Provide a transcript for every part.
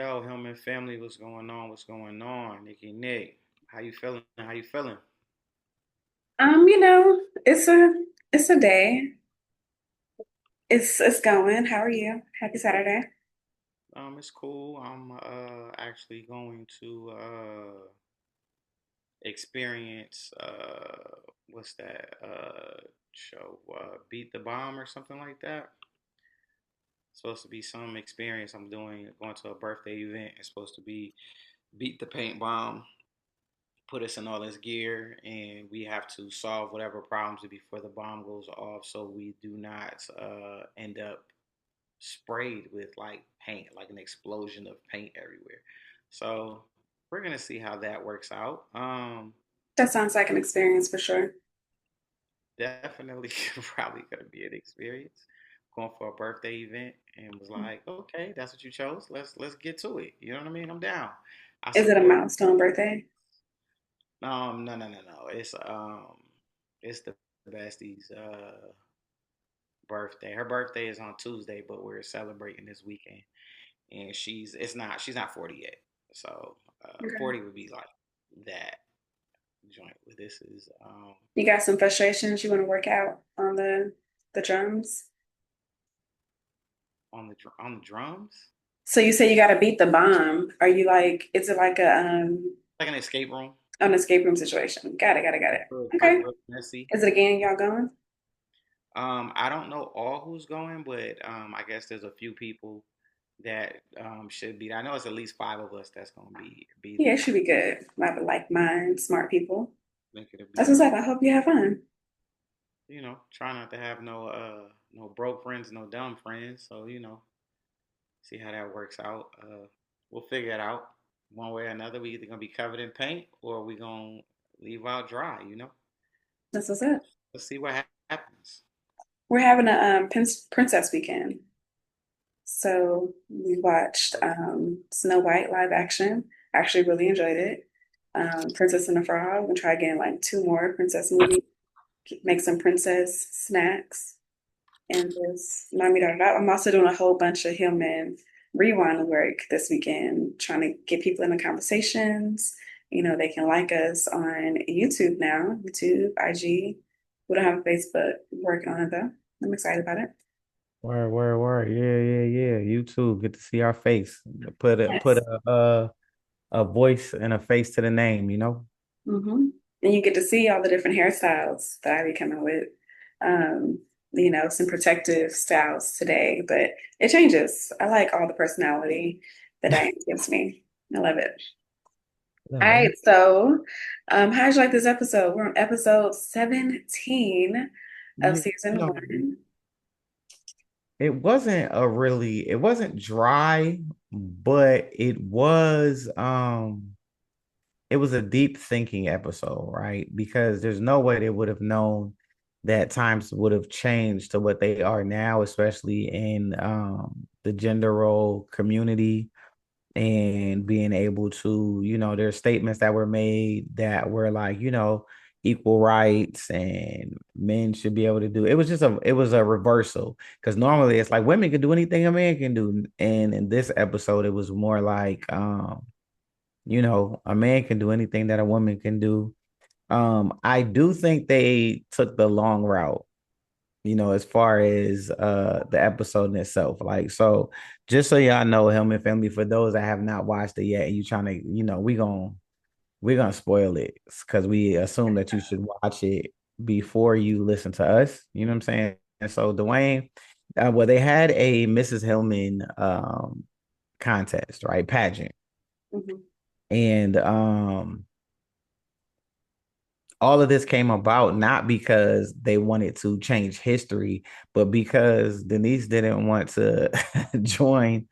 Yo, Hillman family, what's going on? What's going on? Nicky Nick, how you feeling? How you feeling? You know, it's a day. It's going. How are you? Happy Saturday. It's cool. I'm actually going to experience what's that show? Beat the Bomb or something like that. It's supposed to be some experience I'm doing, going to a birthday event. It's supposed to be beat the paint bomb, put us in all this gear, and we have to solve whatever problems before the bomb goes off, so we do not end up sprayed with like paint, like an explosion of paint everywhere. So we're gonna see how that works out. That sounds like an experience for sure. Definitely probably gonna be an experience. Going for a birthday event and was like, okay, that's what you chose. Let's get to it. You know what I mean? I'm down. I Is it a support. milestone birthday? No. It's the bestie's birthday. Her birthday is on Tuesday, but we're celebrating this weekend. And she's not 40 yet. So Okay. 40 would be like that joint. But this is You got some frustrations you want to work out on the drums? on the drums, So you say you got to beat the bomb. Are you like, is it like a like an escape room. an escape room situation? Got it. Okay. Real messy. Is it a game y'all going? I don't know all who's going, but I guess there's a few people that should be. I know it's at least five of us that's gonna be Yeah, it there. should be good. Like mind, smart people. I think it'll That's be what's up. I hope you have fun. try not to have no broke friends, no dumb friends. So see how that works out. We'll figure it out one way or another. We either gonna be covered in paint or we gonna leave out dry. That's what's up. Let's see what happens. We're having a princess weekend. So we watched Snow White live action. Actually, really enjoyed it. Princess and the Frog. We'll try again like two more princess movies. Make some princess snacks and just mommy da da da. I'm also doing a whole bunch of Hillman Rewind work this weekend, trying to get people in the conversations. They can like us on YouTube now, YouTube, IG. We don't have a Facebook. Working on it though. I'm excited about it. Word. Yeah. You too. Get to see our face. Put Yes. a voice and a face to the name. hmm And you get to see all the different hairstyles that I be coming with. Um, some protective styles today, but it changes. I like all the personality that Diane gives me. I love it. All Yeah. right, so how'd you like this episode? We're on episode 17 of You season know, one. it wasn't dry, but it was a deep thinking episode, right? Because there's no way they would have known that times would have changed to what they are now, especially in the gender role community, and being able to, there's statements that were made that were like, equal rights and men should be able to do. It was a reversal, because normally it's like women can do anything a man can do. And in this episode, it was more like, a man can do anything that a woman can do. I do think they took the long route, as far as the episode in itself. Like, so just so y'all know, Hillman family, for those that have not watched it yet, and you trying to, we're gonna spoil it because we assume that you should watch it before you listen to us. You know what I'm saying? And so Dwayne, well, they had a Mrs. Hillman contest, right? Pageant. Mhm. And all of this came about not because they wanted to change history, but because Denise didn't want to join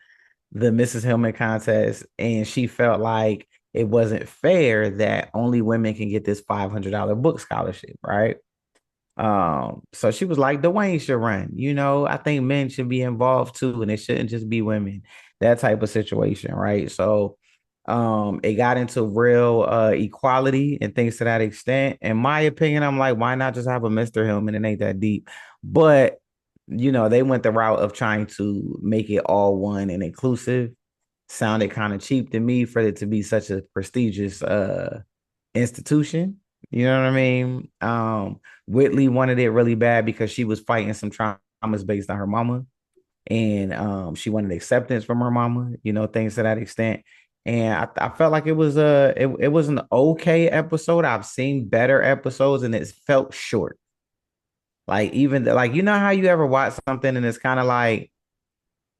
the Mrs. Hillman contest, and she felt like it wasn't fair that only women can get this $500 book scholarship, right? So she was like, Dwayne should run. I think men should be involved too, and it shouldn't just be women, that type of situation, right? So it got into real equality and things to that extent. In my opinion, I'm like, why not just have a Mr. Hillman? It ain't that deep. But they went the route of trying to make it all one and inclusive. sounded kind of cheap to me for it to be such a prestigious institution. You know what I mean? Whitley wanted it really bad because she was fighting some traumas based on her mama, and she wanted acceptance from her mama, things to that extent. And I felt like it was an okay episode. I've seen better episodes, and it felt short. Like even like how you ever watch something and it's kind of like,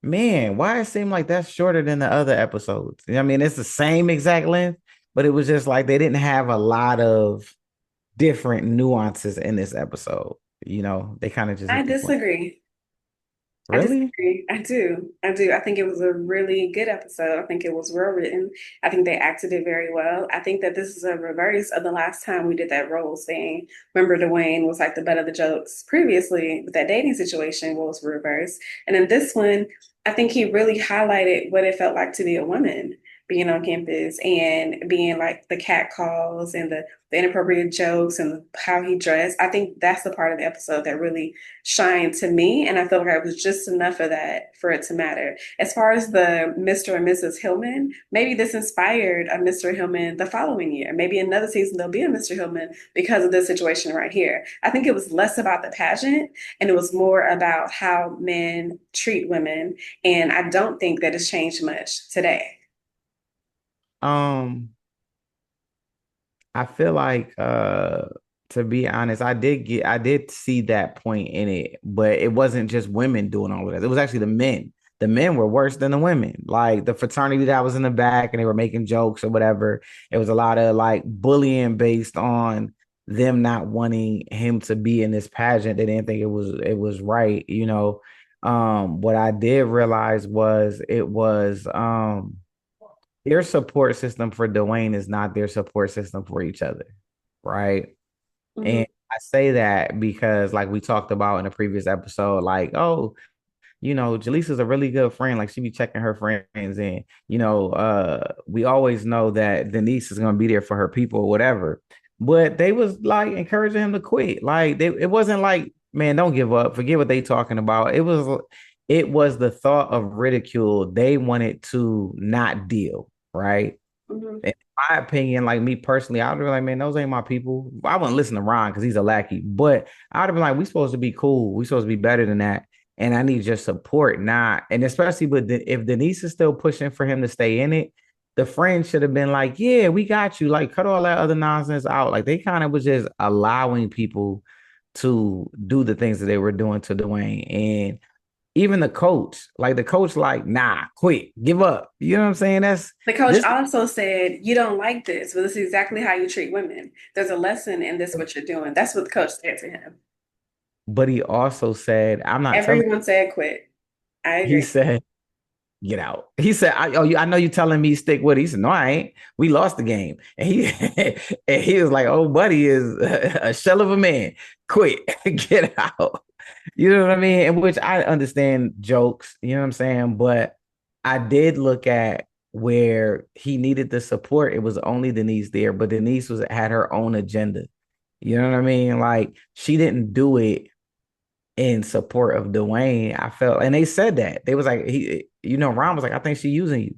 man, why it seemed like that's shorter than the other episodes? I mean, it's the same exact length, but it was just like they didn't have a lot of different nuances in this episode. They kind of just I hit the point. disagree. I Really? disagree. I do. I do. I think it was a really good episode. I think it was well written. I think they acted it very well. I think that this is a reverse of the last time we did that roles thing. Remember, Dwayne was like the butt of the jokes previously with that dating situation was reversed. And in this one, I think he really highlighted what it felt like to be a woman being on campus and being like the cat calls and the inappropriate jokes and how he dressed. I think that's the part of the episode that really shine to me. And I feel like I was just enough of that for it to matter. As far as the Mr. and Mrs. Hillman, maybe this inspired a Mr. Hillman the following year. Maybe another season there'll be a Mr. Hillman because of this situation right here. I think it was less about the pageant and it was more about how men treat women. And I don't think that has changed much today. Um, I feel like to be honest, I did see that point in it, but it wasn't just women doing all of that. It was actually the men. The men were worse than the women. Like the fraternity that was in the back and they were making jokes or whatever. It was a lot of like bullying based on them not wanting him to be in this pageant. They didn't think it was right. What I did realize was it was their support system for Dwayne is not their support system for each other, right? Mhm. And I say that because, like we talked about in a previous episode, like, oh, Jaleesa's a really good friend. Like she be checking her friends, and we always know that Denise is gonna be there for her people or whatever. But they was like encouraging him to quit. Like it wasn't like, man, don't give up. Forget what they talking about. It was the thought of ridicule. They wanted to not deal, right? Mhm. In my opinion, like me personally, I'd be like, man, those ain't my people. I wouldn't listen to Ron because he's a lackey, but I'd have been like, we supposed to be cool. We supposed to be better than that. And I need your support, not, and especially if Denise is still pushing for him to stay in it, the friend should have been like, yeah, we got you. Like, cut all that other nonsense out. Like, they kind of was just allowing people to do the things that they were doing to Dwayne. And even the coach, like, nah, quit, give up. You know what I'm saying? The coach This also said, you don't like this, but this is exactly how you treat women. There's a lesson in this, what you're doing. That's what the coach said to him. But he also said, I'm not telling Everyone said quit. I you. He agree. said, get out. He said, I know you telling me stick with it. He said, no, I ain't. We lost the game. And he and he was like, oh, buddy is a shell of a man. Quit. Get out. You know what I mean? And which I understand jokes, you know what I'm saying? But I did look at where he needed the support. It was only Denise there, but Denise had her own agenda. You know what I mean? Like she didn't do it in support of Dwayne. I felt, and they said that they was like, Ron was like, I think she using you.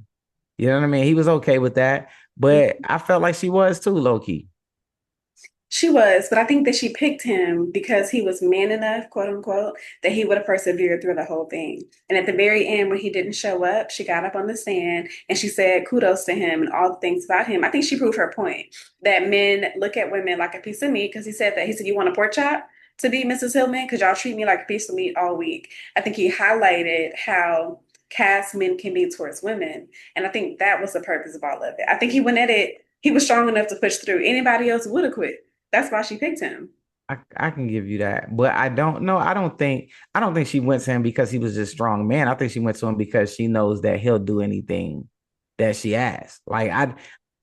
You know what I mean? He was okay with that, but I felt like she was too, low key. She was, but I think that she picked him because he was man enough, quote unquote, that he would have persevered through the whole thing. And at the very end, when he didn't show up, she got up on the stand and she said kudos to him and all the things about him. I think she proved her point that men look at women like a piece of meat because he said that. He said, you want a pork chop to be Mrs. Hillman? Because y'all treat me like a piece of meat all week. I think he highlighted how cast men can be towards women. And I think that was the purpose of all of it. I think he went at it, he was strong enough to push through. Anybody else would have quit. That's why she picked him. I can give you that, but I don't know. I don't think she went to him because he was a strong man. I think she went to him because she knows that he'll do anything that she asks. Like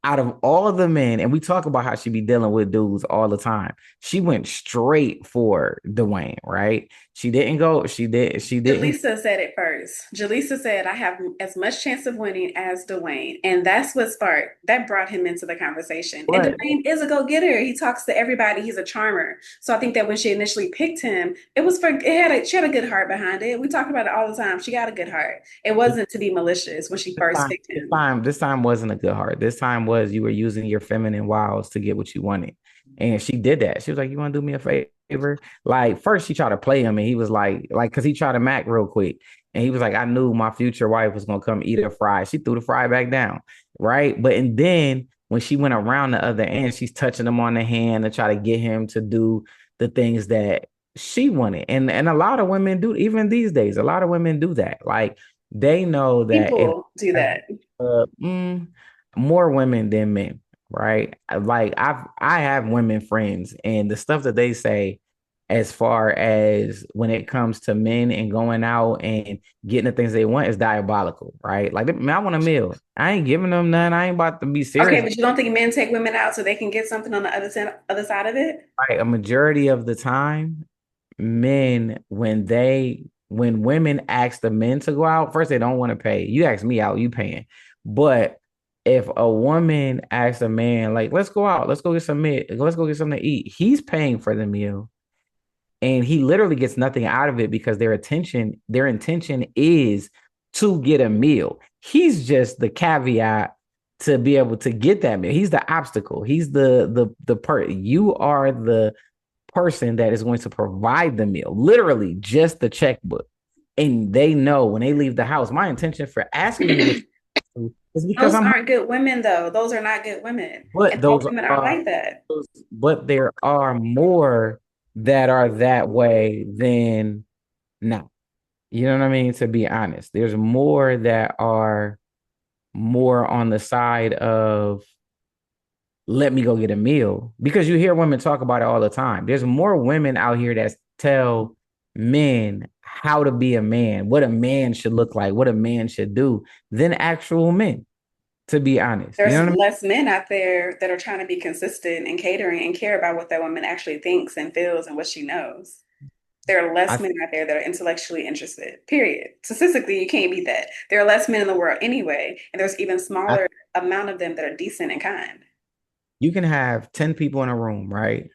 out of all of the men, and we talk about how she be dealing with dudes all the time, she went straight for Dwayne, right? She didn't go, she didn't, Jaleesa said it first. Jaleesa said, I have as much chance of winning as Dwayne. And that's what sparked, that brought him into the conversation. And but Dwayne is a go-getter. He talks to everybody. He's a charmer. So I think that when she initially picked him, she had a good heart behind it. We talk about it all the time. She got a good heart. It wasn't to be malicious when she first picked him. this time wasn't a good heart. This time was you were using your feminine wiles to get what you wanted. And she did that. She was like, "You want to do me a favor?" Like, first she tried to play him, and he was because he tried to mac real quick. And he was like, "I knew my future wife was gonna come eat a fry." She threw the fry back down, right? And then when she went around the other end, she's touching him on the hand to try to get him to do the things that she wanted. And a lot of women do, even these days, a lot of women do that. Like, they know that if People do that. uh, mm, more women than men, right? Like, I have women friends, and the stuff that they say as far as when it comes to men and going out and getting the things they want is diabolical, right? Like, man, I want a meal. I ain't giving them none. I ain't about to be Okay, serious. but you don't think men take women out so they can get something on the other side of it? Right? A majority of the time, men, when women ask the men to go out, first they don't want to pay. You ask me out, you paying. But if a woman asks a man, like, let's go out, let's go get some meal, let's go get something to eat, he's paying for the meal. And he literally gets nothing out of it because their intention is to get a meal. He's just the caveat to be able to get that meal. He's the obstacle. He's the part. You are the person that is going to provide the meal, literally just the checkbook. And they know when they leave the house, my intention for asking you what you do is because Those I'm, aren't good women, though. Those are not good women. but And all those women aren't are, like that. but there are more that are that way than not. You know what I mean? To be honest, there's more that are more on the side of let me go get a meal because you hear women talk about it all the time. There's more women out here that tell men how to be a man, what a man should look like, what a man should do than actual men, to be honest. You There's know what I mean? less men out there that are trying to be consistent and catering and care about what that woman actually thinks and feels and what she knows. There are less I men out there that are intellectually interested, period. Statistically, you can't beat that. There are less men in the world anyway, and there's even I smaller amount of them that are decent and kind. You can have 10 people in a room, right?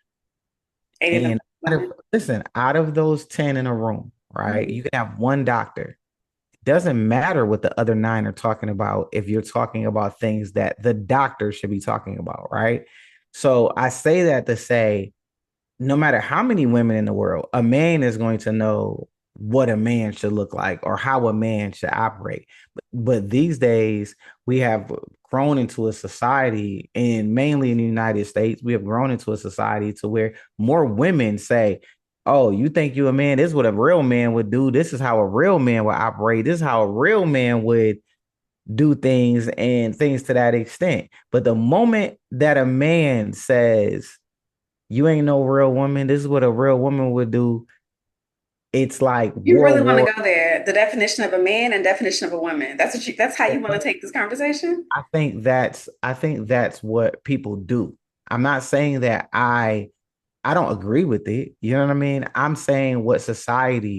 80 of them And women. out of those 10 in a room, right? Mhm. You can have one doctor. Doesn't matter what the other nine are talking about if you're talking about things that the doctor should be talking about, right? So I say that to say no matter how many women in the world, a man is going to know what a man should look like or how a man should operate. But these days, we have grown into a society, and mainly in the United States, we have grown into a society to where more women say, "Oh, you think you a man? This is what a real man would do. This is how a real man would operate. This is how a real man would do things and things to that extent." But the moment that a man says, "You ain't no real woman. This is what a real woman would do." It's like You really World want to War. go there? The definition of a man and definition of a woman. That's how you want to take this conversation? I think that's what people do. I'm not saying that I don't agree with it. You know what I mean? I'm saying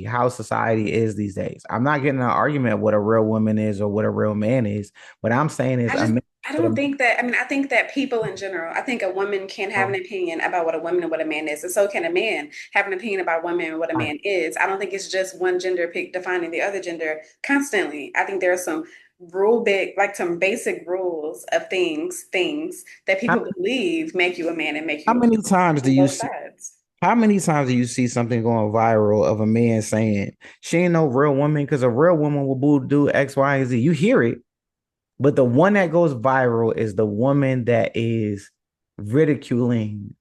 how society is these days. I'm not getting an argument what a real woman is or what a real man is. What I'm saying is I a just man. I don't think that I think that people in general, I think a woman can have an opinion about what a woman and what a man is. And so can a man have an opinion about women and what a man is. I don't think it's just one gender pick defining the other gender constantly. I think there are some some basic rules of things that How, people believe make you a man and make how you a woman many times do on you both see? sides. How many times do you see something going viral of a man saying she ain't no real woman because a real woman will do X, Y, and Z? You hear it, but the one that goes viral is the woman that is ridiculing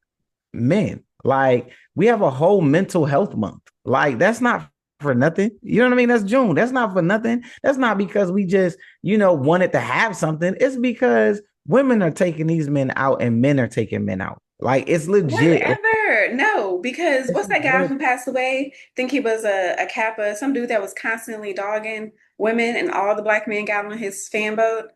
men. Like, we have a whole mental health month. Like, that's not for nothing. You know what I mean? That's June. That's not for nothing. That's not because we just, wanted to have something. It's because women are taking these men out and men are taking men out. Like, it's legit. Whatever. No, because It's what's that guy legit. who passed away? I think he was a Kappa, some dude that was constantly dogging women, and all the black men got on his fan boat.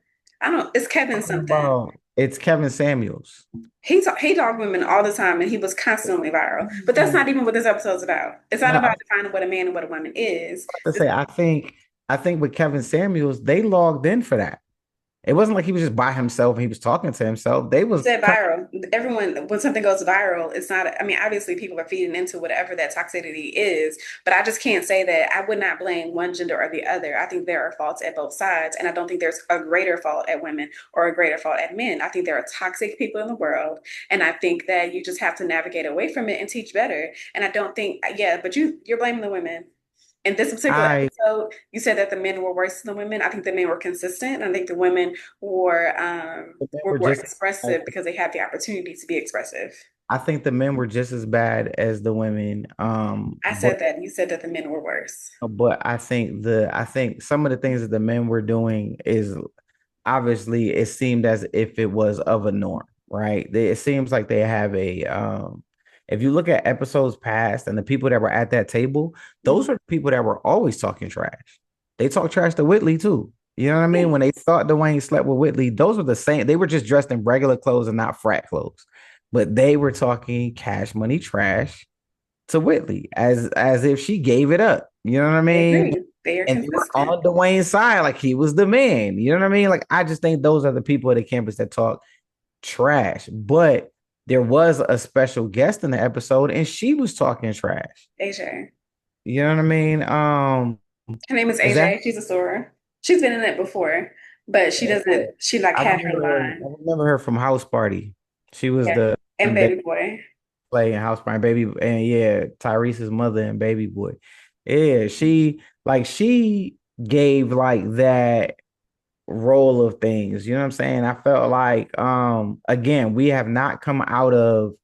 I don't, it's Kevin Talking about something. It's Kevin Samuels. He dogged women all the time, and he was constantly viral. But that's not even what this episode's about. It's not No, about defining what a man and what a woman is. to say, I think with Kevin Samuels, they logged in for that. It wasn't like he was just by himself and he was talking to himself. They You was said viral. Everyone, when something goes viral, it's not, I mean, obviously people are feeding into whatever that toxicity is, but I just can't say that I would not blame one gender or the other. I think there are faults at both sides, and I don't think there's a greater fault at women or a greater fault at men. I think there are toxic people in the world, and I think that you just have to navigate away from it and teach better. And I don't think, yeah, but you're blaming the women. In this particular I episode, you said that the men were worse than the women. I think the men were consistent. I think the women the men were were more just expressive because they had the opportunity to be expressive. I think the men were just as bad as the women. I said that. You said that the men were worse. But I think some of the things that the men were doing is obviously it seemed as if it was of a norm, right? It seems like they have a if you look at episodes past and the people that were at that table, those Mhm. are the people that were always talking trash. They talked trash to Whitley too. You know what I Yeah, mean? When they thought Dwayne slept with Whitley, those were the same. They were just dressed in regular clothes and not frat clothes. But they were talking cash money trash to Whitley as if she gave it up. You know what I I mean? agree. They are And they were consistent. on Dwayne's side, like he was the man. You know what I mean? Like I just think those are the people at the campus that talk trash. But there was a special guest in the episode, and she was talking trash. AJ. You know what I mean? Her name is Is that AJ. She's a soror. She's been in it before, but she doesn't, she like I had her remember her, I line. remember her from House Party. She was Yeah. the And baby Baby Boy. play in House Party, baby, and yeah, Tyrese's mother and baby boy. Yeah, she gave like that role of things. You know what I'm saying? I felt like again, we have not come out of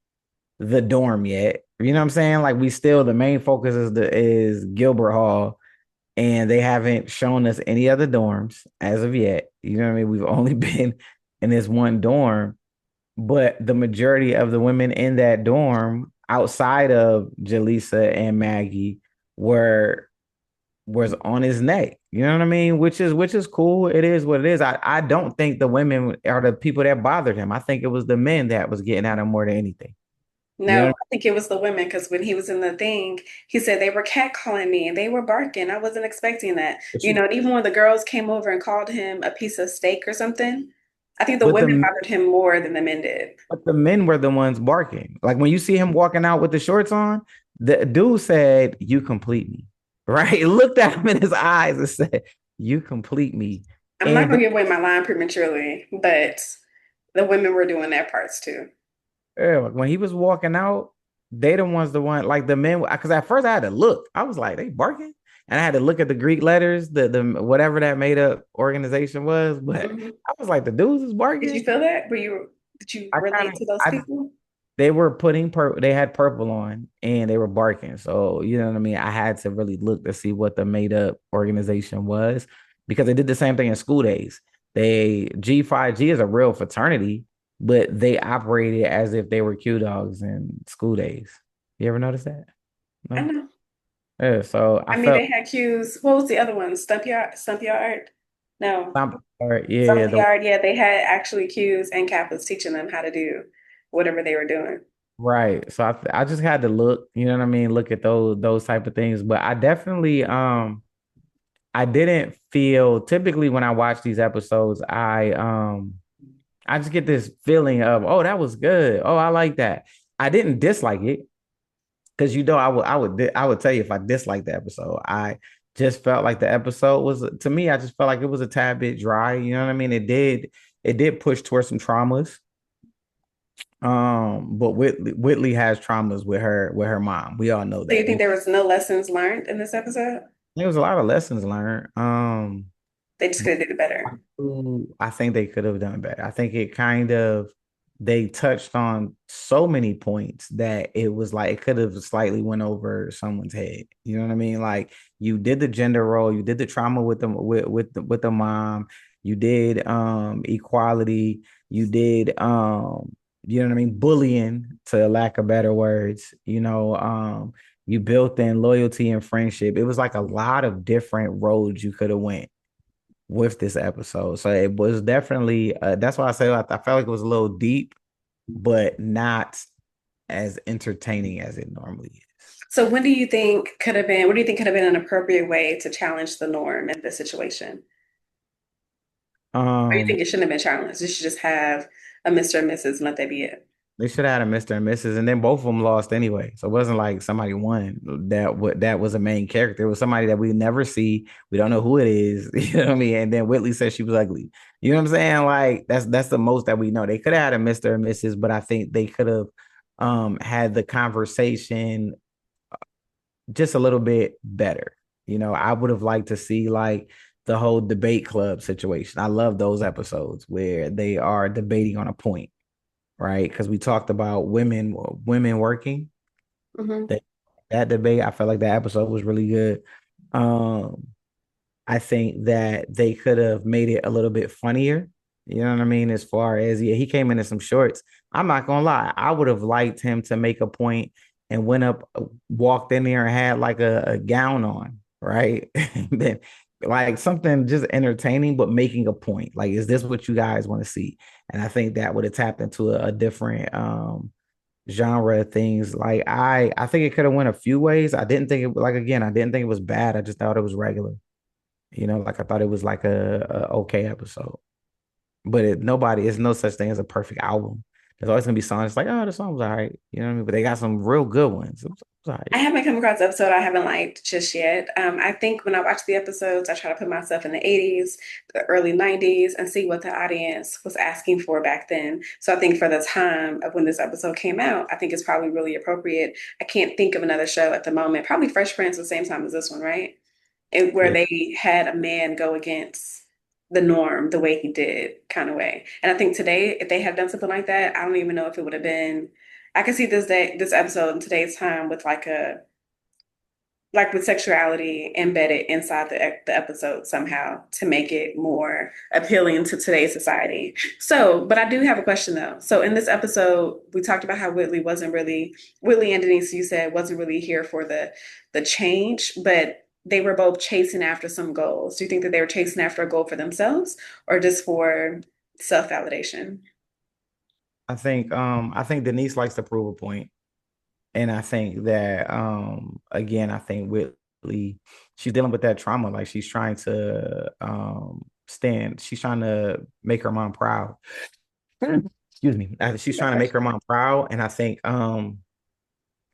the dorm yet. You know what I'm saying? Like we still the main focus is Gilbert Hall, and they haven't shown us any other dorms as of yet. You know what I mean? We've only been in this one dorm, but the majority of the women in that dorm outside of Jaleesa and Maggie were was on his neck. You know what I mean? Which is cool. It is what it is. I don't think the women are the people that bothered him. I think it was the men that was getting at him more than anything. You No, know, I think it was the women because when he was in the thing, he said they were catcalling me and they were barking. I wasn't expecting that. but You know, and even when the girls came over and called him a piece of steak or something, I think the but women the bothered him more than the men did. but the men were the ones barking. Like when you see him walking out with the shorts on, the dude said, "You complete me." Right? He looked at him in his eyes and said, "You complete me." I'm not And gonna give away my line prematurely, but the women were doing their parts too. yeah, like when he was walking out, they the one like the men because at first I had to look. I was like, they barking. And I had to look at the Greek letters, the whatever that made up organization was. But Mhm. I was like, the dudes is Did you barking. feel that? Did you I kind relate of to those I people? they were putting they had purple on and they were barking. So you know what I mean? I had to really look to see what the made up organization was because they did the same thing in school days. They G5G is a real fraternity, but they operated as if they were Q dogs in school days. You ever notice that? I No. know. Yeah. So I I mean, felt they had cues. What was the other one? Stump yard? No. yeah, Stump yard. Yeah, they had actually cues and Kappas teaching them how to do whatever they were doing. right. So I just had to look, you know what I mean, look at those type of things. But I definitely I didn't feel typically when I watch these episodes, I just get this feeling of, oh, that was good. Oh, I like that. I didn't dislike it because I would tell you if I disliked the episode. I just felt like the episode was to me, I just felt like it was a tad bit dry. You know what I mean? It did push towards some traumas. But Whitley has traumas with her mom. We all know So you that. think there was no lessons learned in this episode? There was a lot of lessons learned. They just could have did it better. I think they could have done better. I think it kind of they touched on so many points that it was like it could have slightly went over someone's head. You know what I mean? Like you did the gender role, you did the trauma with the mom, you did equality, you did you know what I mean, bullying to lack of better words, you built in loyalty and friendship. It was like a lot of different roads you could have went with this episode. So it was definitely that's why I say I felt like it was a little deep, but not as entertaining as it normally is. So when do you think could have been, what do you think could have been an appropriate way to challenge the norm in this situation? Or you think Um, it shouldn't have been challenged? You should just have a Mr. and Mrs. and let that be it. they should have had a Mr. and Mrs. and then both of them lost anyway. So it wasn't like somebody won that was a main character. It was somebody that we never see. We don't know who it is. You know what I mean? And then Whitley said she was ugly. You know what I'm saying? Like that's the most that we know. They could have had a Mr. and Mrs., but I think they could have had the conversation just a little bit better. You know, I would have liked to see like the whole debate club situation. I love those episodes where they are debating on a point, right? Because we talked about women working. Hmm. That that debate, I felt like that episode was really good. Um, I think that they could have made it a little bit funnier. You know what I mean? As far as, yeah, he came in some shorts. I'm not gonna lie, I would have liked him to make a point and went up, walked in there and had like a gown on, right? Then like something just entertaining, but making a point. Like, is this what you guys want to see? And I think that would have tapped into a different genre of things. Like I think it could have went a few ways. I didn't think it, like, again, I didn't think it was bad. I just thought it was regular. You know, like I thought it was like a okay episode, but it's no such thing as a perfect album. There's always gonna be songs like, oh, the song was all right, you know what I mean? But they got some real good ones. It was all I right. haven't come across an episode I haven't liked just yet. I think when I watch the episodes, I try to put myself in the 80s, the early 90s, and see what the audience was asking for back then. So I think for the time of when this episode came out, I think it's probably really appropriate. I can't think of another show at the moment. Probably Fresh Prince at the same time as this one, right? Where Yeah, they had a man go against the norm the way he did, kind of way. And I think today, if they had done something like that, I don't even know if it would have been. I can see this episode in today's time with like with sexuality embedded inside the episode somehow to make it more appealing to today's society. So, but I do have a question though. So in this episode, we talked about how Whitley and Denise, you said, wasn't really here for the change, but they were both chasing after some goals. Do you think that they were chasing after a goal for themselves or just for self-validation? I think Denise likes to prove a point. And I think that again, I think Whitley, she's dealing with that trauma. Like she's trying to she's trying to make her mom proud. Excuse me. She's trying to make her mom proud. And I think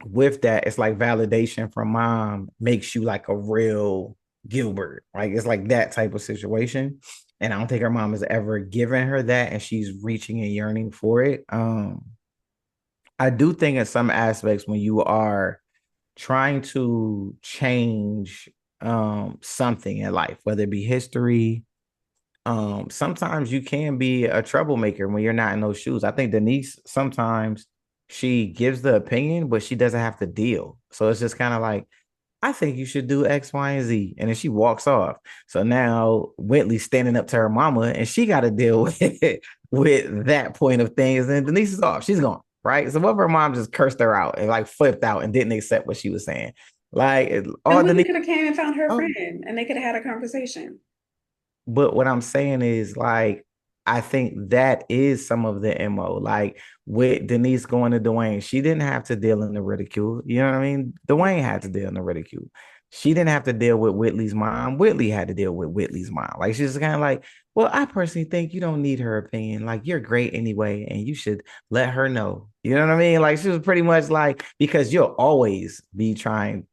with that, it's like validation from mom makes you like a real Gilbert. Like it's like that type of situation. And I don't think her mom has ever given her that, and she's reaching and yearning for it. I do think in some aspects when you are trying to change something in life, whether it be history, sometimes you can be a troublemaker when you're not in those shoes. I think Denise sometimes she gives the opinion, but she doesn't have to deal. So it's just kind of like, I think you should do X, Y, and Z. And then she walks off. So now Whitley's standing up to her mama and she got to deal with that point of things. And Denise is off. She's gone. Right. So what if her mom just cursed her out and like flipped out and didn't accept what she was saying? Like, And all Whitney Denise, could have came and found her oh, friend and they could have had a conversation. but what I'm saying is like, I think that is some of the MO. Like with Denise going to Dwayne, she didn't have to deal in the ridicule. You know what I mean? Dwayne had to deal in the ridicule. She didn't have to deal with Whitley's mom. Whitley had to deal with Whitley's mom. Like she's kind of like, well, I personally think you don't need her opinion. Like you're great anyway, and you should let her know. You know what I mean? Like she was pretty much like, because you'll always be trying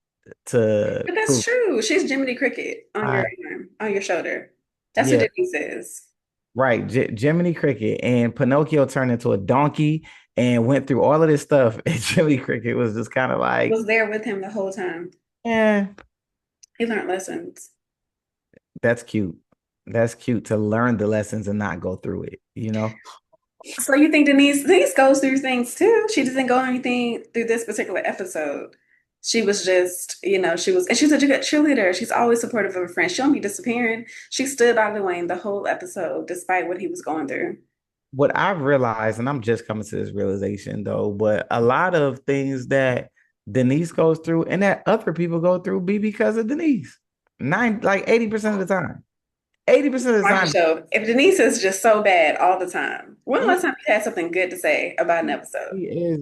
to But that's prove. true. She's Jiminy Cricket on your arm, on your shoulder. That's what Yeah, Denise is. right. Jiminy Cricket and Pinocchio turned into a donkey and went through all of this stuff. And Jiminy Cricket was just kind of like, Was there with him the whole time. yeah, He learned lessons. that's cute. That's cute to learn the lessons and not go through it, you know? So you think Denise goes through things too? She doesn't go anything through this particular episode. She was just, and she's such a good cheerleader. She's always supportive of her friends. She don't be disappearing. She stood by Dwayne the whole episode, despite what he was going through. What I've realized, and I'm just coming to this realization though, but a lot of things that Denise goes through and that other people go through be because of Denise. Like 80% of the time. 80% of the Watch the time, show. If Denise is just so bad all the time, when the mm, last time you had something good to say about an episode? she is.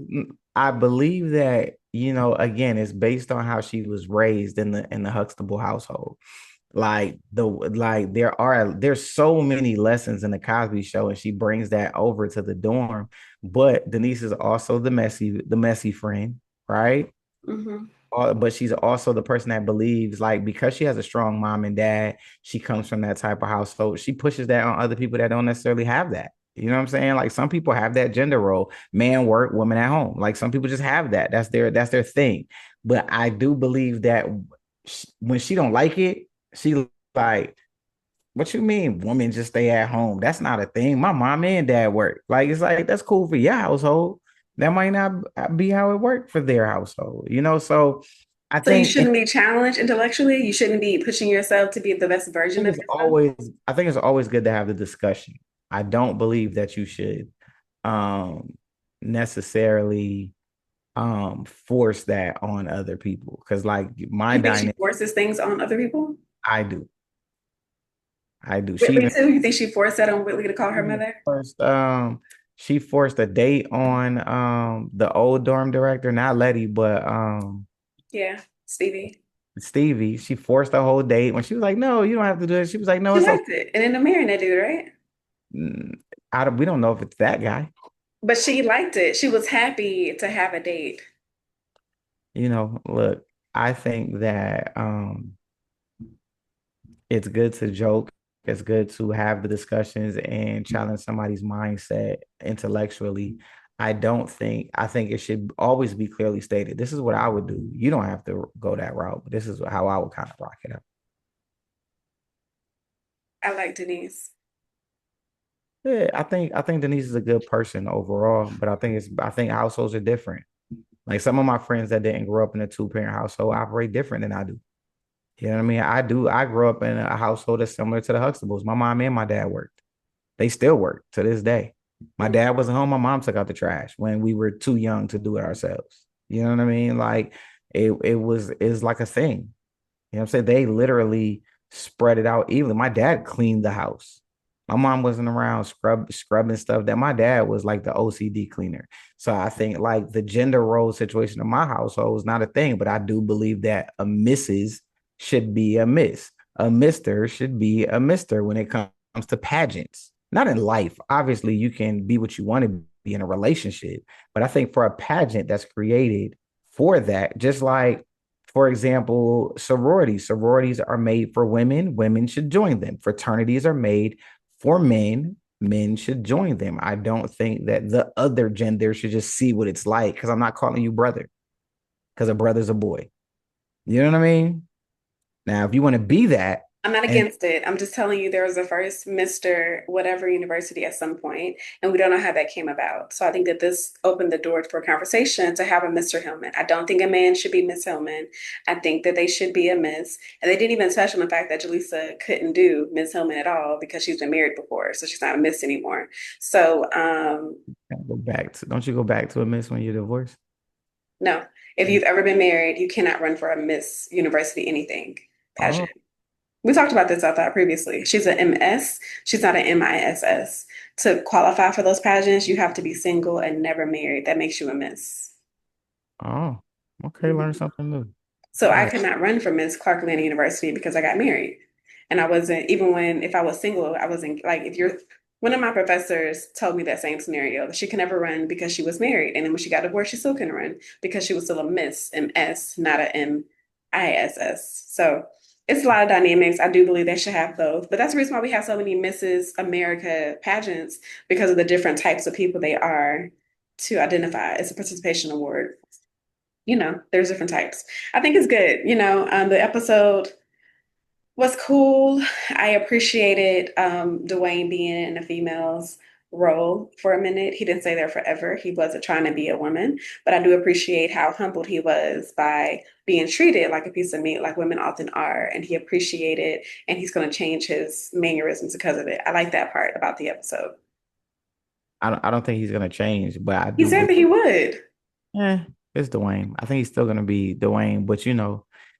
I believe that, again, it's based on how she was raised in the Huxtable household. There's so many lessons in the Cosby Show, and she brings that over to the dorm. But Denise is also the messy friend, right? Hmm. But she's also the person that believes, like, because she has a strong mom and dad, she comes from that type of household. She pushes that on other people that don't necessarily have that. You know what I'm saying? Like, some people have that gender role, man work, woman at home. Like, some people just have that. That's their thing. But I do believe that when she don't like it, she like, what you mean, women just stay at home? That's not a thing. My mom and dad work. Like, it's like, that's cool for your household. That might not be how it worked for their household. So I So you think I shouldn't be challenged intellectually. You shouldn't be pushing yourself to be the best version think of it's yourself. always I think it's always good to have the discussion. I don't believe that you should um necessarily force that on other people. Because, like, my You think she dynamic, forces things on other people? I do. I do. She Whitley even too? You think she forced that on Whitley to call her even mother? forced she forced a date on the old dorm director, not Letty, but Yeah, Stevie. Stevie. She forced a whole date when she was like, "No, you don't have to do it." She was like, "No, She it's okay." liked it. And ended up marrying that dude, right? We don't know if it's that guy. But she liked it. She was happy to have a date. Look, I think that it's good to joke. It's good to have the discussions and challenge somebody's mindset intellectually. I think it should always be clearly stated. This is what I would do. You don't have to go that route, but this is how I would kind of rock it up. I like Denise. Yeah, I think Denise is a good person overall, but I think households are different. Like, some of my friends that didn't grow up in a two-parent household operate different than I do. You know what I mean? I do. I grew up in a household that's similar to the Huxtables. My mom and my dad worked. They still work to this day. My dad wasn't home. My mom took out the trash when we were too young to do it ourselves. You know what I mean? Like, it's like a thing. You know what I'm saying? They literally spread it out evenly. My dad cleaned the house. My mom wasn't around scrubbing stuff. That my dad was like the OCD cleaner. So I think, like, the gender role situation in my household was not a thing, but I do believe that a Mrs. should be a Miss. A Mister should be a Mister when it comes to pageants. Not in life. Obviously, you can be what you want to be in a relationship, but I think for a pageant that's created for that, just like, for example, sororities are made for women. Women should join them. Fraternities are made for men. Men should join them. I don't think that the other gender should just see what it's like, because I'm not calling you brother, because a brother's a boy. You know what I mean? Now, if you want to be that, I'm not and against it. I'm just telling you there was a first Mr. whatever university at some point, and we don't know how that came about. So I think that this opened the door for conversation to have a Mr. Hillman. I don't think a man should be Miss Hillman. I think that they should be a Miss. And they didn't even touch on the fact that Jaleesa couldn't do Miss Hillman at all because she's been married before, so she's not a Miss anymore. So don't you go back to a miss when you're divorced? no, if you've ever been married, you cannot run for a Miss University anything Oh, pageant. We talked about this, I thought, previously. She's an MS. She's not an MISS. To qualify for those pageants, you have to be single and never married. That makes you a miss. oh, okay. Learn Mhm. something new. So All I right. could not run for Miss Clark Atlanta University because I got married. And I wasn't, even when, if I was single, I wasn't like, if you're, one of my professors told me that same scenario, that she could never run because she was married. And then when she got divorced, she still couldn't run because she was still a Miss MS, not a MISS. So it's a lot of dynamics. I do believe they should have both. But that's the reason why we have so many Mrs. America pageants because of the different types of people they are to identify. It's a participation award. There's different types. I think it's good. The episode was cool. I appreciated Dwayne being in a female's role for a minute. He didn't stay there forever. He wasn't trying to be a woman, but I do appreciate how humbled he was by being treated like a piece of meat, like women often are. And he appreciated, and he's going to change his mannerisms because of it. I like that part about the episode. I don't think he's gonna change, but I He do said believe. that he would. It's Dwayne. I think he's still gonna be Dwayne, but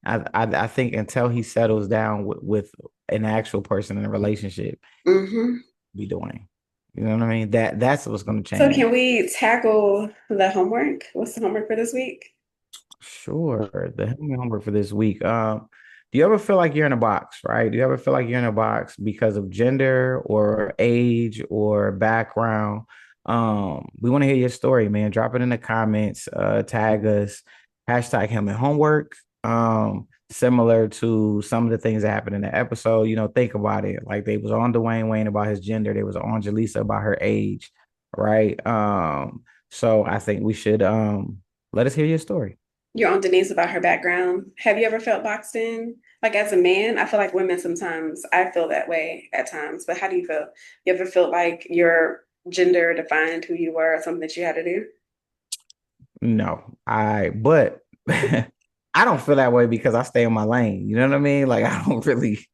I think until he settles down with an actual person in a relationship Hmm. be doing. You know what I mean? That's what's going to So change. can we tackle the homework? What's the homework for this week? Sure. The Hillman homework for this week. Do you ever feel like you're in a box, right? Do you ever feel like you're in a box because of gender or age or background? We want to hear your story, man. Drop it in the comments, tag us, hashtag Hillman Homework. Similar to some of the things that happened in the episode, think about it. Like they was on Dwayne Wayne about his gender, they was on Jaleesa about her age, right? So I think we should let us hear your story. You're on Denise about her background. Have you ever felt boxed in? Like as a man, I feel like women sometimes, I feel that way at times. But how do you feel? You ever felt like your gender defined who you were or something that you had to do? No, but I don't feel that way because I stay in my lane. You know what I mean? Like I don't really,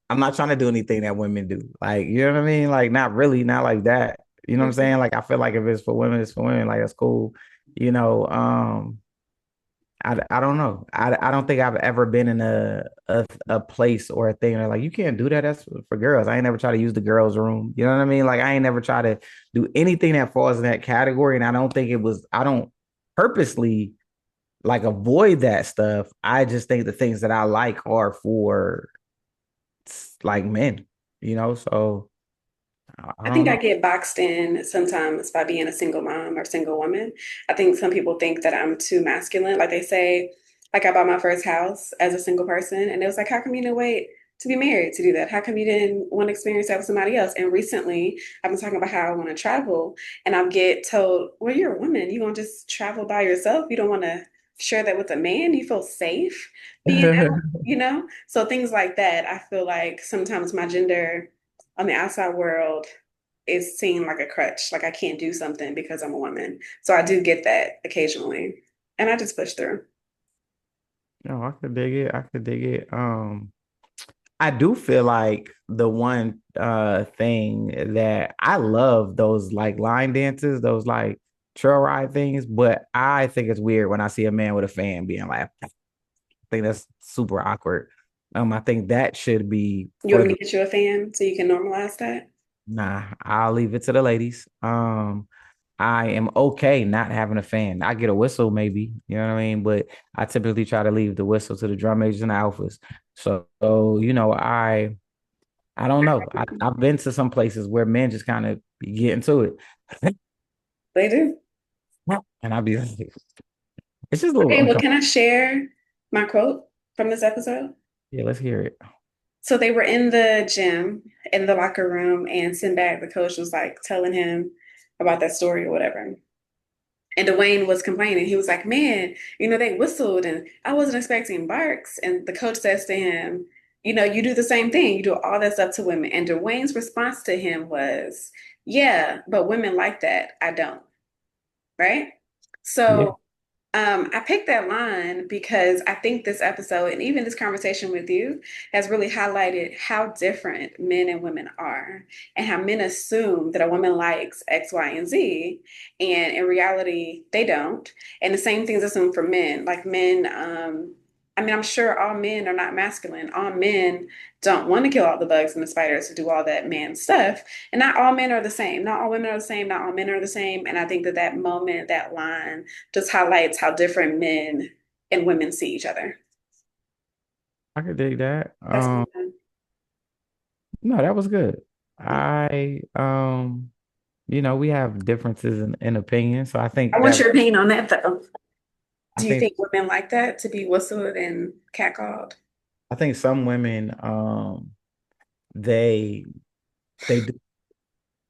I'm not trying to do anything that women do. Like, you know what I mean? Like, not really, not like that. You know what I'm saying? Mhm. Like, I feel like if it's for women, it's for women. Like, that's cool. You know, I don't know. I don't think I've ever been in a place or a thing that like you can't do that. That's for girls. I ain't never try to use the girls' room. You know what I mean? Like I ain't never try to do anything that falls in that category. And I don't think it was. I don't purposely like avoid that stuff. I just think the things that I like are for like men. So I I don't think I know. get boxed in sometimes by being a single mom or single woman. I think some people think that I'm too masculine. Like they say, like I bought my first house as a single person, and it was like, how come you didn't wait to be married to do that? How come you didn't want to experience that with somebody else? And recently, I've been talking about how I want to travel, and I get told, well, you're a woman. You want to just travel by yourself? You don't want to share that with a man? You feel safe being out, you know? So things like that, I feel like sometimes my gender on the outside world is seen like a crutch, like I can't do something because I'm a woman. So I do get that occasionally. And I just push through. No, I could dig it. I could dig it. I do feel like the one thing that I love those like line dances, those like trail ride things, but I think it's weird when I see a man with a fan being like, I think that's super awkward. I think that should be You for want me the to get you a fan so you can normalize that? nah, I'll leave it to the ladies. I am okay not having a fan. I get a whistle, maybe, you know what I mean? But I typically try to leave the whistle to the drum majors and the alphas. So I don't know. I've been to some places where men just kind of get into it. They do. And I'll be like, it's just a little Okay, well, uncomfortable. can I share my quote from this episode? Yeah, let's hear it. So they were in the gym, in the locker room, and Sinbad, the coach, was like telling him about that story or whatever. And Dwayne was complaining. He was like, man, they whistled and I wasn't expecting barks. And the coach says to him, you do the same thing. You do all that stuff to women. And Dwayne's response to him was, yeah, but women like that. I don't. Right. Yeah. So I picked that line because I think this episode and even this conversation with you has really highlighted how different men and women are, and how men assume that a woman likes X, Y, and Z, and in reality, they don't. And the same thing is assumed for men. Like men, I mean, I'm sure all men are not masculine. All men don't want to kill all the bugs and the spiders to do all that man stuff. And not all men are the same. Not all women are the same. Not all men are the same. And I think that that moment, that line, just highlights how different men and women see each other. I could dig that. That's No, that was good. I we have differences in opinion. So I want your opinion on that though. I Do you think think women like that to be whistled and catcalled? I think some women they they do,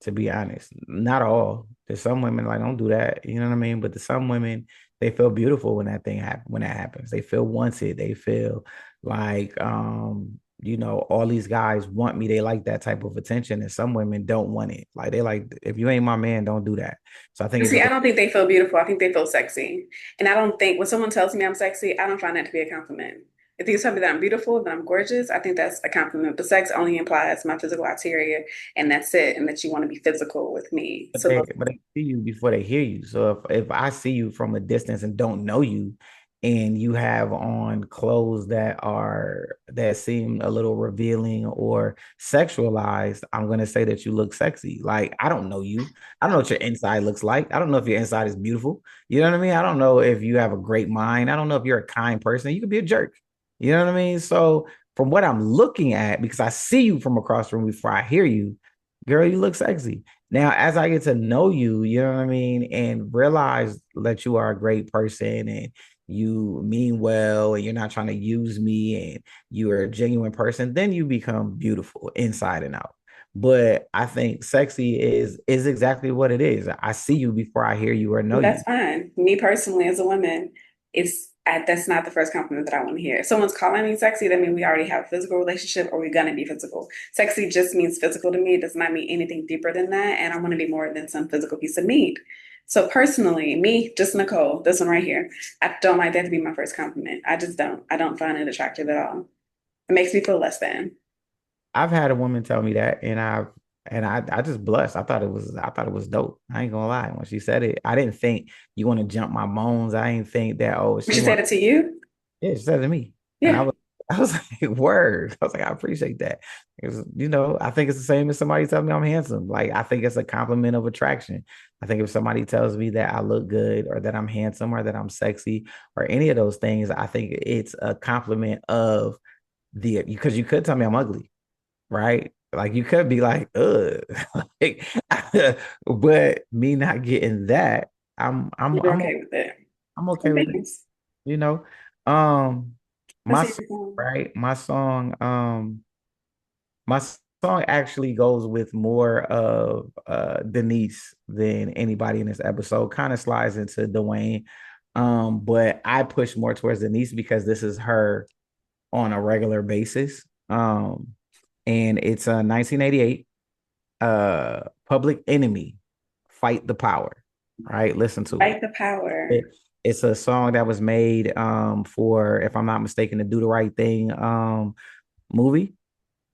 to be honest. Not all. There's some women like don't do that. You know what I mean? But there's some women they feel beautiful when when that happens. They feel wanted. They feel like all these guys want me. They like that type of attention. And some women don't want it. Like they like, if you ain't my man, don't do that. So I think it See, I depends. don't think they feel beautiful. I think they feel sexy. And I don't think when someone tells me I'm sexy, I don't find that to be a compliment. If you tell me that I'm beautiful, that I'm gorgeous, I think that's a compliment. But sex only implies my physical exterior, and that's it, and that you want to be physical with me. But So they see you before they hear you. So if I see you from a distance and don't know you, and you have on clothes that seem a little revealing or sexualized, I'm going to say that you look sexy. Like, I don't know you. I don't know what your inside looks like. I don't know if your inside is beautiful. You know what I mean? I don't know if you have a great mind. I don't know if you're a kind person. You could be a jerk. You know what I mean? So from what I'm looking at, because I see you from across the room before I hear you, girl, you look sexy. Now, as I get to know you, you know what I mean, and realize that you are a great person and you mean well and you're not trying to use me and you're a genuine person, then you become beautiful inside and out. But I think sexy is exactly what it is. I see you before I hear you or know That's you. fine. Me personally, as a woman, that's not the first compliment that I want to hear. If someone's calling me sexy, that means we already have a physical relationship or we're gonna be physical. Sexy just means physical to me. It does not mean anything deeper than that. And I want to be more than some physical piece of meat. So personally, me, just Nichole, this one right here, I don't like that to be my first compliment. I just don't. I don't find it attractive at all. It makes me feel less than. I've had a woman tell me that, and I just blushed. I thought it was dope. I ain't gonna lie. When she said it, I didn't think you want to jump my bones. I didn't think that, oh, But she she said want. it to you? Yeah, she said it to me, and I Yeah. was I was like, word. I was like, I appreciate that. I think it's the same as somebody telling me I'm handsome. Like, I think it's a compliment of attraction. I think if somebody tells me that I look good or that I'm handsome or that I'm sexy or any of those things, I think it's a compliment of the because you could tell me I'm ugly, right? Like you could be like, ugh. Like, but me not getting that, I'm I'm You're I'm okay with it. I'm okay Cool with it. beans. You know, um, Let's my see song, your phone. right? My song actually goes with more of Denise than anybody in this episode. Kind of slides into Dwayne, but I push more towards Denise because this is her on a regular basis. And it's 1988. Public Enemy, Fight the Power. Right, listen to it. Fight the power. It, it's a song that was made for, if I'm not mistaken, the Do the Right Thing movie,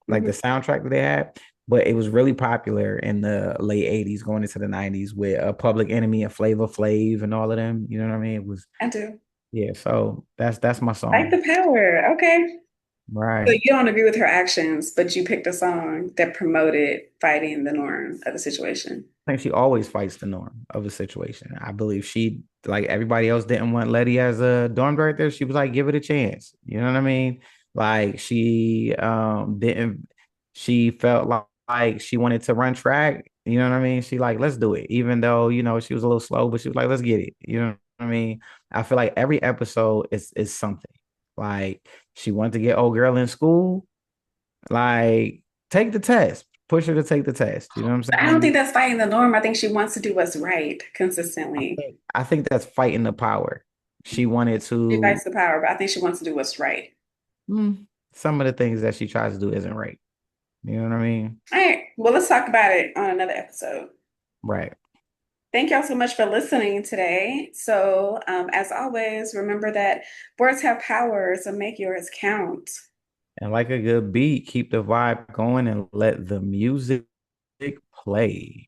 like the Mhm. soundtrack that they had. But it was really popular in the late 80s, going into the 90s with Public Enemy and Flavor Flav and all of them. You know what I mean? It was, I do. yeah, so that's my Fight song. the power. Okay. So Right. you don't agree with her actions, but you picked a song that promoted fighting the norm of the situation. I think she always fights the norm of a situation. I believe she, like everybody else, didn't want Letty as a dorm director. She was like, give it a chance. You know what I mean? Like she didn't. She felt like she wanted to run track. You know what I mean? She like, let's do it, even though she was a little slow, but she was like, let's get it. You know what I mean? I feel like every episode is something. Like she wanted to get old girl in school. Like take the test, push her to take the test. You know what I'm I don't think saying? that's fighting the norm. I think she wants to do what's right consistently. I think that's fighting the power. She wanted She to. fights the power, but I think she wants to do what's right. Some of the things that she tries to do isn't right. You know what I mean? All right. Well, let's talk about it on another episode. Right. Thank y'all so much for listening today. So, as always, remember that words have power, so make yours count. And like a good beat, keep the vibe going and let the music play.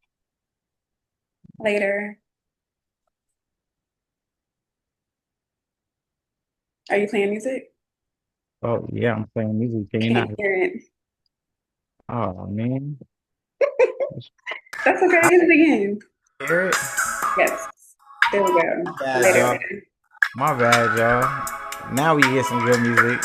Later. Are you playing music? Oh yeah, I'm playing music. Can you not? Can't hear it. Oh man, That's okay. Hit it again. hear it? Yes. There we go. My bad, Later, y'all. My bad, y'all. Now we get some good later. music.